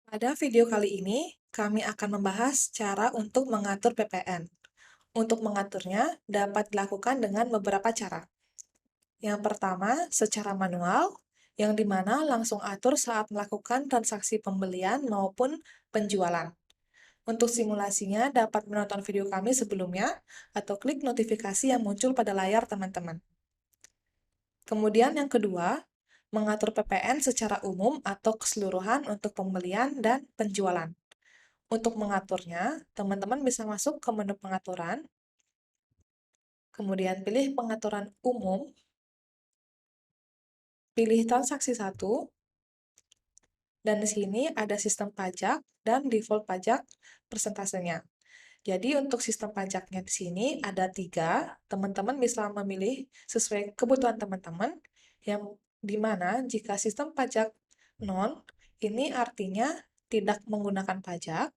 Pada video kali ini, kami akan membahas cara untuk mengatur PPN. Untuk mengaturnya, dapat dilakukan dengan beberapa cara. Yang pertama, secara manual, yang dimana langsung atur saat melakukan transaksi pembelian maupun penjualan. Untuk simulasinya, dapat menonton video kami sebelumnya, atau klik notifikasi yang muncul pada layar teman-teman. Kemudian yang kedua, mengatur PPN secara umum atau keseluruhan untuk pembelian dan penjualan. Untuk mengaturnya, teman-teman bisa masuk ke menu pengaturan, kemudian pilih pengaturan umum, pilih transaksi 1, dan di sini ada sistem pajak dan default pajak persentasenya. Jadi untuk sistem pajaknya di sini ada 3, teman-teman bisa memilih sesuai kebutuhan teman-teman, yang dimana jika sistem pajak non, ini artinya tidak menggunakan pajak.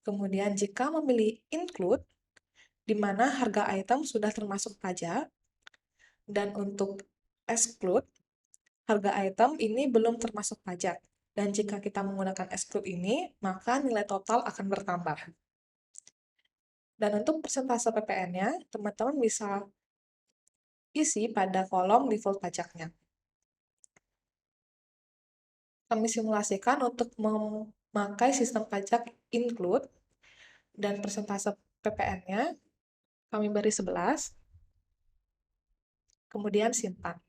Kemudian jika memilih include, di mana harga item sudah termasuk pajak, dan untuk exclude, harga item ini belum termasuk pajak. Dan jika kita menggunakan exclude ini, maka nilai total akan bertambah. Dan untuk persentase PPN-nya, teman-teman bisa isi pada kolom default pajaknya. Kami simulasikan untuk memakai sistem pajak include, dan persentase PPN-nya kami beri 11, kemudian simpan.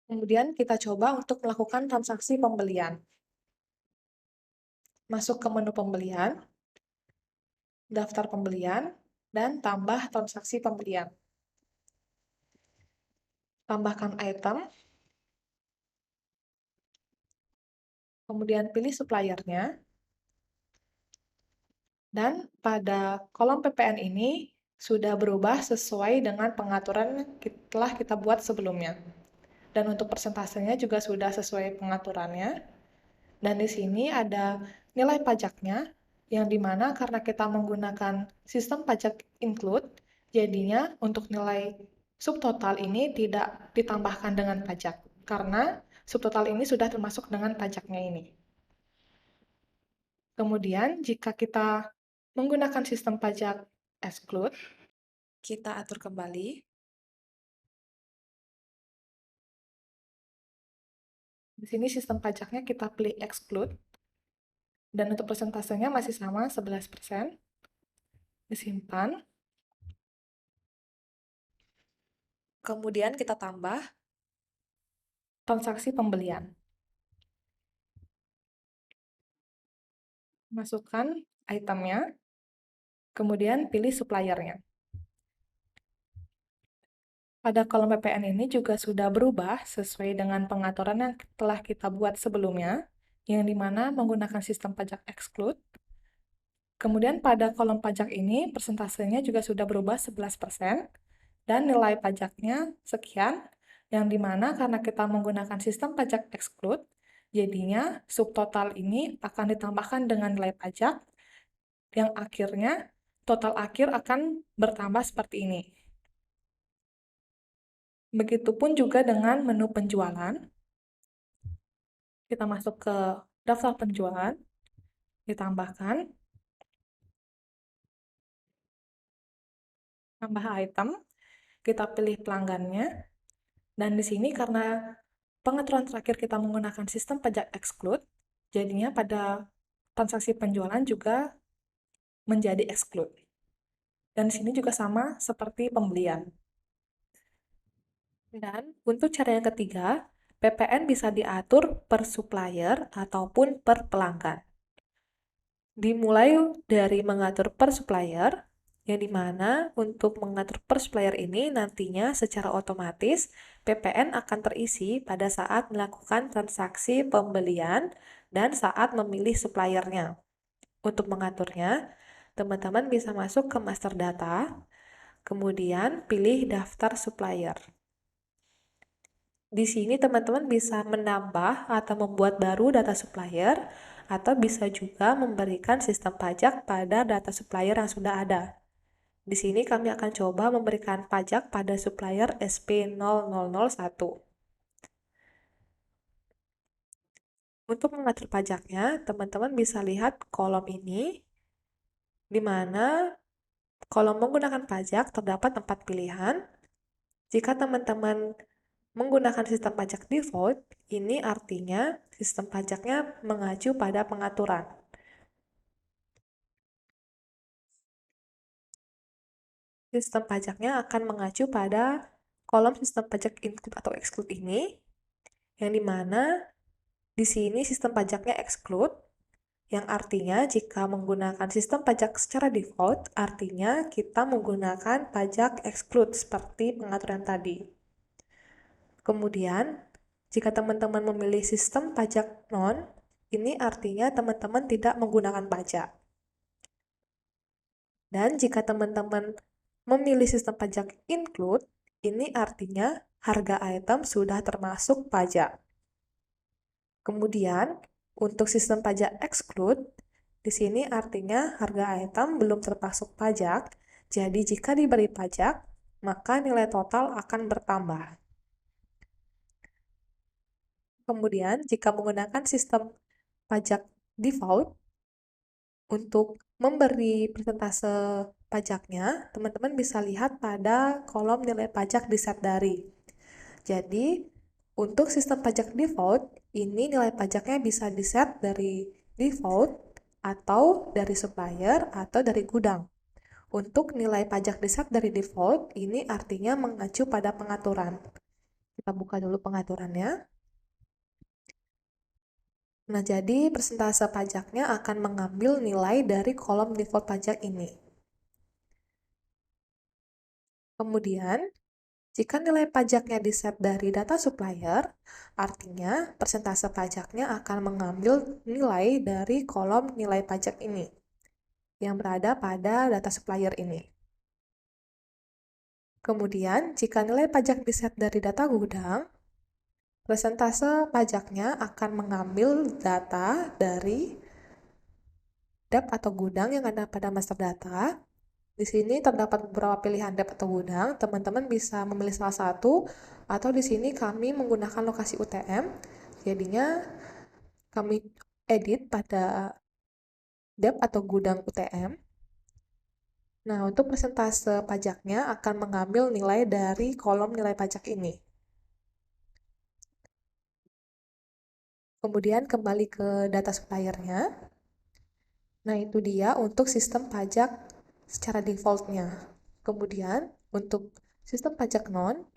Kemudian kita coba untuk melakukan transaksi pembelian. Masuk ke menu pembelian, daftar pembelian, dan tambah transaksi pembelian. Tambahkan item, kemudian pilih suppliernya, dan pada kolom PPN ini sudah berubah sesuai dengan pengaturan yang telah kita buat sebelumnya. Dan untuk persentasenya juga sudah sesuai pengaturannya. Dan di sini ada nilai pajaknya, yang dimana karena kita menggunakan sistem pajak include, jadinya untuk nilai subtotal ini tidak ditambahkan dengan pajak, karena subtotal ini sudah termasuk dengan pajaknya ini. Kemudian, jika kita menggunakan sistem pajak exclude, kita atur kembali. Di sini sistem pajaknya kita pilih exclude, dan untuk persentasenya masih sama, 11%. Disimpan. Kemudian kita tambah transaksi pembelian. Masukkan itemnya, kemudian pilih suppliernya. Pada kolom PPN ini juga sudah berubah sesuai dengan pengaturan yang telah kita buat sebelumnya, yang dimana menggunakan sistem pajak exclude. Kemudian pada kolom pajak ini, persentasenya juga sudah berubah 11%, dan nilai pajaknya sekian, yang dimana karena kita menggunakan sistem pajak exclude, jadinya subtotal ini akan ditambahkan dengan nilai pajak, yang akhirnya total akhir akan bertambah seperti ini. Begitupun juga dengan menu penjualan. Kita masuk ke daftar penjualan, ditambahkan, tambah item, kita pilih pelanggannya, dan di sini karena pengaturan terakhir kita menggunakan sistem pajak exclude, jadinya pada transaksi penjualan juga menjadi exclude. Dan di sini juga sama seperti pembelian. Dan untuk cara yang ketiga, PPN bisa diatur per supplier ataupun per pelanggan. Dimulai dari mengatur per supplier, yang dimana untuk mengatur per supplier ini nantinya secara otomatis PPN akan terisi pada saat melakukan transaksi pembelian dan saat memilih suppliernya. Untuk mengaturnya, teman-teman bisa masuk ke master data, kemudian pilih daftar supplier. Di sini teman-teman bisa menambah atau membuat baru data supplier, atau bisa juga memberikan sistem pajak pada data supplier yang sudah ada. Di sini kami akan coba memberikan pajak pada supplier SP0001. Untuk mengatur pajaknya, teman-teman bisa lihat kolom ini, di mana kolom menggunakan pajak terdapat 4 pilihan. Jika teman-teman menggunakan sistem pajak default, ini artinya sistem pajaknya mengacu pada pengaturan. Sistem pajaknya akan mengacu pada kolom sistem pajak include atau exclude ini, yang dimana di sini sistem pajaknya exclude, yang artinya jika menggunakan sistem pajak secara default, artinya kita menggunakan pajak exclude seperti pengaturan tadi. Kemudian, jika teman-teman memilih sistem pajak non, ini artinya teman-teman tidak menggunakan pajak. Dan jika teman-teman memilih sistem pajak include, ini artinya harga item sudah termasuk pajak. Kemudian, untuk sistem pajak exclude, di sini artinya harga item belum termasuk pajak, jadi jika diberi pajak, maka nilai total akan bertambah. Kemudian, jika menggunakan sistem pajak default, untuk memberi persentase pajaknya, teman-teman bisa lihat pada kolom nilai pajak di set dari. Jadi, untuk sistem pajak default, ini nilai pajaknya bisa di-set dari default, atau dari supplier, atau dari gudang. Untuk nilai pajak di-set dari default, ini artinya mengacu pada pengaturan. Kita buka dulu pengaturannya. Nah, jadi persentase pajaknya akan mengambil nilai dari kolom default pajak ini. Kemudian, jika nilai pajaknya di-set dari data supplier, artinya persentase pajaknya akan mengambil nilai dari kolom nilai pajak ini, yang berada pada data supplier ini. Kemudian, jika nilai pajak di-set dari data gudang, persentase pajaknya akan mengambil data dari dep atau gudang yang ada pada master data. Di sini terdapat beberapa pilihan dep atau gudang, teman-teman bisa memilih salah satu, atau di sini kami menggunakan lokasi UTM, jadinya kami edit pada dep atau gudang UTM. Nah, untuk persentase pajaknya akan mengambil nilai dari kolom nilai pajak ini. Kemudian kembali ke data suppliernya. Nah, itu dia untuk sistem pajak secara defaultnya. Kemudian, untuk sistem pajak non,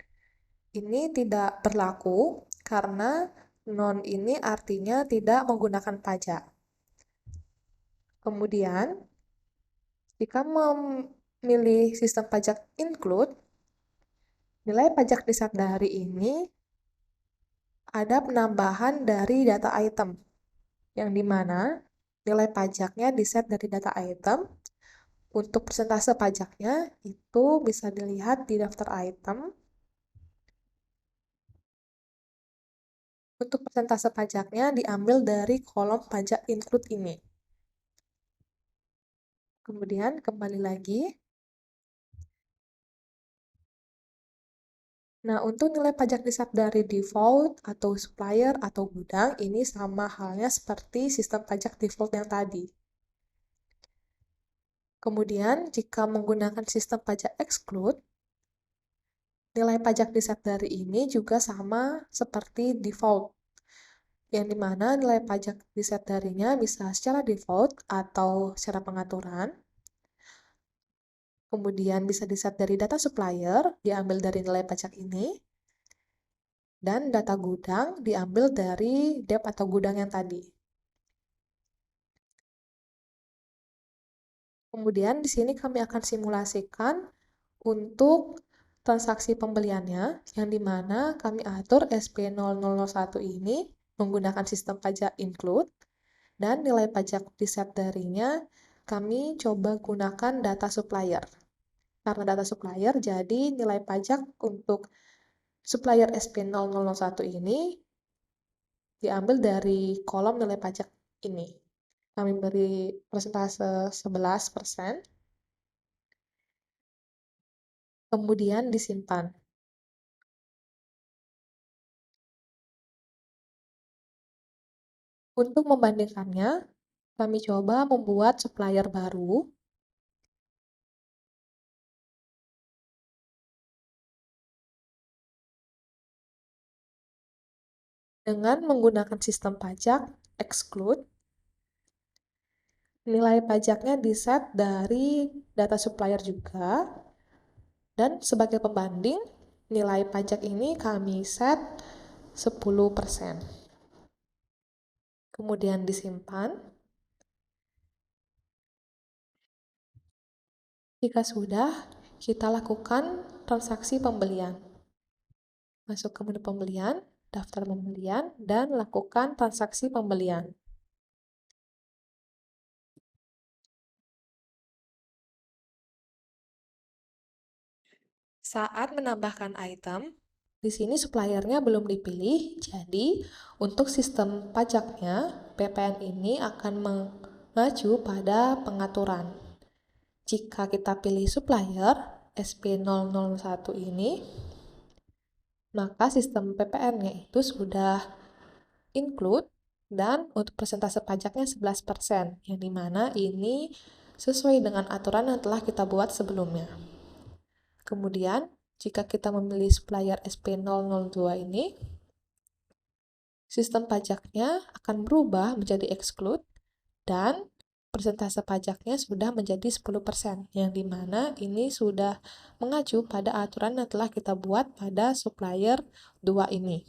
ini tidak berlaku karena non ini artinya tidak menggunakan pajak. Kemudian, jika memilih sistem pajak include, nilai pajak di-set dari ini ada penambahan dari data item, yang dimana nilai pajaknya di-set dari data item. Untuk persentase pajaknya itu bisa dilihat di daftar item. Untuk persentase pajaknya diambil dari kolom pajak include ini. Kemudian kembali lagi. Nah, untuk nilai pajak di-set dari default atau supplier atau gudang, ini sama halnya seperti sistem pajak default yang tadi. Kemudian, jika menggunakan sistem pajak exclude, nilai pajak di-set dari ini juga sama seperti default, yang dimana nilai pajak di-set darinya bisa secara default atau secara pengaturan. Kemudian bisa di-set dari data supplier, diambil dari nilai pajak ini, dan data gudang diambil dari dep atau gudang yang tadi. Kemudian di sini kami akan simulasikan untuk transaksi pembeliannya, yang dimana kami atur SP0001 ini menggunakan sistem pajak include, dan nilai pajak di-set darinya kami coba gunakan data supplier. Karena data supplier, jadi nilai pajak untuk supplier SP0001 ini diambil dari kolom nilai pajak ini. Kami beri persentase 11%, kemudian disimpan. Untuk membandingkannya, kami coba membuat supplier baru dengan menggunakan sistem pajak exclude. Nilai pajaknya di-set dari data supplier juga. Dan sebagai pembanding, nilai pajak ini kami set 10%. Kemudian disimpan. Jika sudah, kita lakukan transaksi pembelian. Masuk ke menu pembelian, daftar pembelian, dan lakukan transaksi pembelian. Saat menambahkan item, di sini suppliernya belum dipilih, jadi untuk sistem pajaknya, PPN ini akan mengacu pada pengaturan. Jika kita pilih supplier, SP001 ini, maka sistem PPN-nya itu sudah include dan untuk persentase pajaknya 11%, yang dimana ini sesuai dengan aturan yang telah kita buat sebelumnya. Kemudian, jika kita memilih supplier SP002 ini, sistem pajaknya akan berubah menjadi exclude dan persentase pajaknya sudah menjadi 10%, yang dimana ini sudah mengacu pada aturan yang telah kita buat pada supplier 2 ini.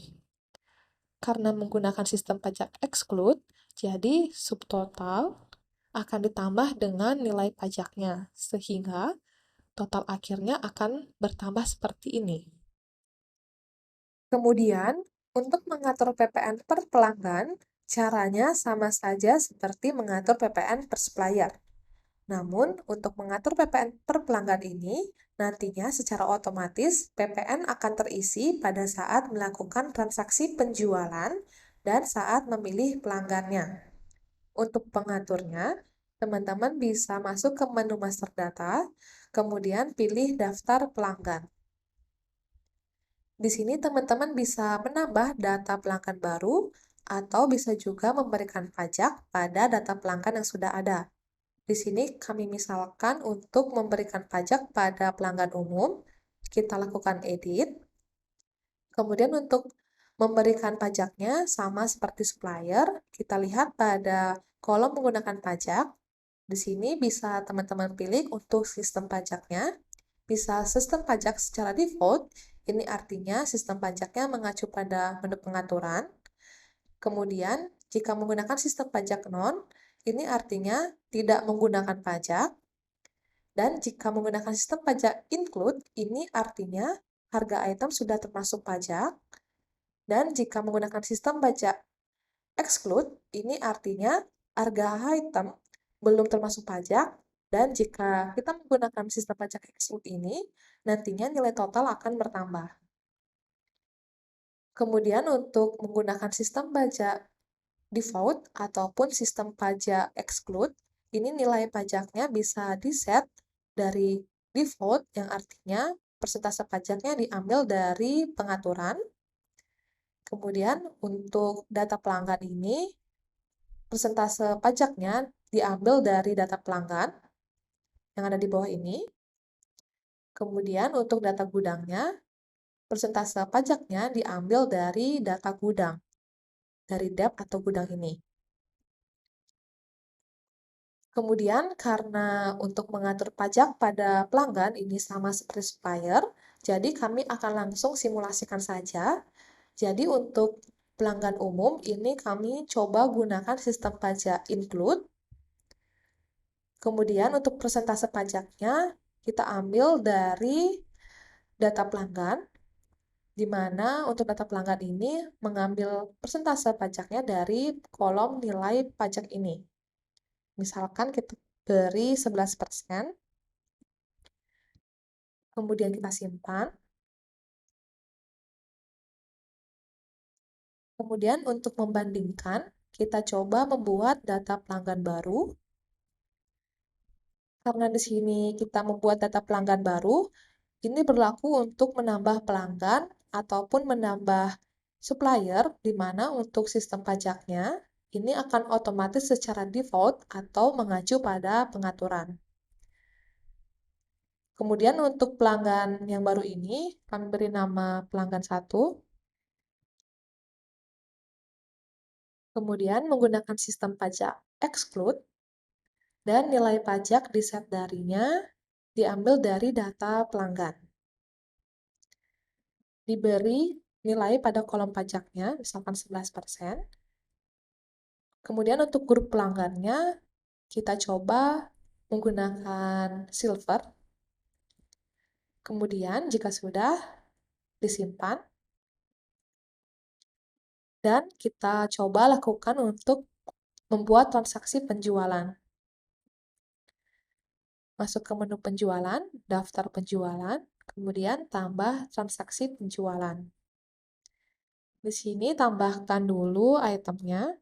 Karena menggunakan sistem pajak exclude, jadi subtotal akan ditambah dengan nilai pajaknya, sehingga total akhirnya akan bertambah seperti ini. Kemudian, untuk mengatur PPN per pelanggan, caranya sama saja seperti mengatur PPN per supplier. Namun, untuk mengatur PPN per pelanggan ini, nantinya secara otomatis PPN akan terisi pada saat melakukan transaksi penjualan dan saat memilih pelanggannya. Untuk pengaturnya, teman-teman bisa masuk ke menu master data, kemudian pilih daftar pelanggan. Di sini teman-teman bisa menambah data pelanggan baru atau bisa juga memberikan pajak pada data pelanggan yang sudah ada. Di sini kami misalkan untuk memberikan pajak pada pelanggan umum, kita lakukan edit. Kemudian untuk memberikan pajaknya sama seperti supplier, kita lihat pada kolom menggunakan pajak. Di sini bisa teman-teman pilih untuk sistem pajaknya. Bisa sistem pajak secara default, ini artinya sistem pajaknya mengacu pada menu pengaturan. Kemudian, jika menggunakan sistem pajak non, ini artinya tidak menggunakan pajak. Dan jika menggunakan sistem pajak include, ini artinya harga item sudah termasuk pajak. Dan jika menggunakan sistem pajak exclude, ini artinya harga item belum termasuk pajak. Dan jika kita menggunakan sistem pajak exclude ini, nantinya nilai total akan bertambah. Kemudian untuk menggunakan sistem pajak default ataupun sistem pajak exclude, ini nilai pajaknya bisa di-set dari default, yang artinya persentase pajaknya diambil dari pengaturan. Kemudian untuk data pelanggan ini, persentase pajaknya diambil dari data pelanggan yang ada di bawah ini. Kemudian untuk data gudangnya, persentase pajaknya diambil dari data gudang, dari dep atau gudang ini. Kemudian karena untuk mengatur pajak pada pelanggan ini sama seperti supplier, jadi kami akan langsung simulasikan saja. Jadi untuk pelanggan umum ini kami coba gunakan sistem pajak include. Kemudian untuk persentase pajaknya kita ambil dari data pelanggan, di mana untuk data pelanggan ini mengambil persentase pajaknya dari kolom nilai pajak ini. Misalkan kita beri 11%, kemudian kita simpan. Kemudian untuk membandingkan, kita coba membuat data pelanggan baru. Karena di sini kita membuat data pelanggan baru, ini berlaku untuk menambah pelanggan ataupun menambah supplier, di mana untuk sistem pajaknya, ini akan otomatis secara default atau mengacu pada pengaturan. Kemudian untuk pelanggan yang baru ini, kami beri nama pelanggan 1. Kemudian menggunakan sistem pajak exclude, dan nilai pajak di set darinya diambil dari data pelanggan. Diberi nilai pada kolom pajaknya, misalkan 11%. Kemudian untuk grup pelanggannya, kita coba menggunakan silver. Kemudian jika sudah, disimpan. Dan kita coba lakukan untuk membuat transaksi penjualan. Masuk ke menu penjualan, daftar penjualan, kemudian tambah transaksi penjualan. Di sini tambahkan dulu itemnya.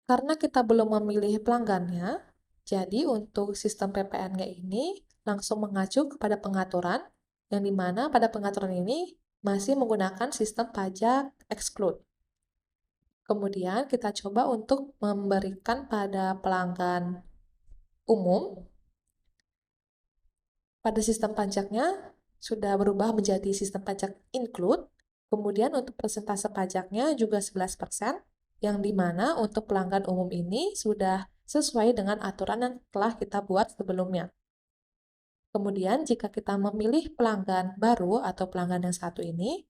Karena kita belum memilih pelanggannya, jadi untuk sistem PPN-nya ini langsung mengacu kepada pengaturan, yang dimana pada pengaturan ini masih menggunakan sistem pajak exclude. Kemudian kita coba untuk memberikan pada pelanggan umum. Pada sistem pajaknya sudah berubah menjadi sistem pajak include. Kemudian untuk persentase pajaknya juga 11%, yang dimana untuk pelanggan umum ini sudah sesuai dengan aturan yang telah kita buat sebelumnya. Kemudian jika kita memilih pelanggan baru atau pelanggan yang satu ini,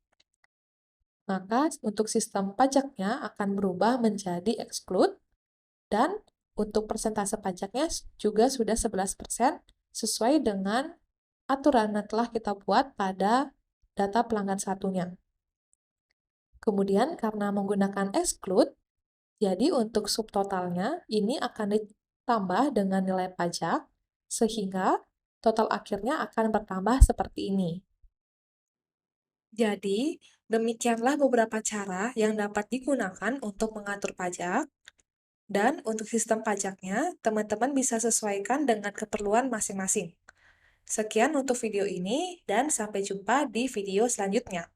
maka untuk sistem pajaknya akan berubah menjadi exclude, dan untuk persentase pajaknya juga sudah 11% sesuai dengan aturan yang telah kita buat pada data pelanggan satunya. Kemudian karena menggunakan exclude, jadi untuk subtotalnya ini akan ditambah dengan nilai pajak, sehingga total akhirnya akan bertambah seperti ini. Jadi, demikianlah beberapa cara yang dapat digunakan untuk mengatur pajak. Dan untuk sistem pajaknya, teman-teman bisa sesuaikan dengan keperluan masing-masing. Sekian untuk video ini, dan sampai jumpa di video selanjutnya.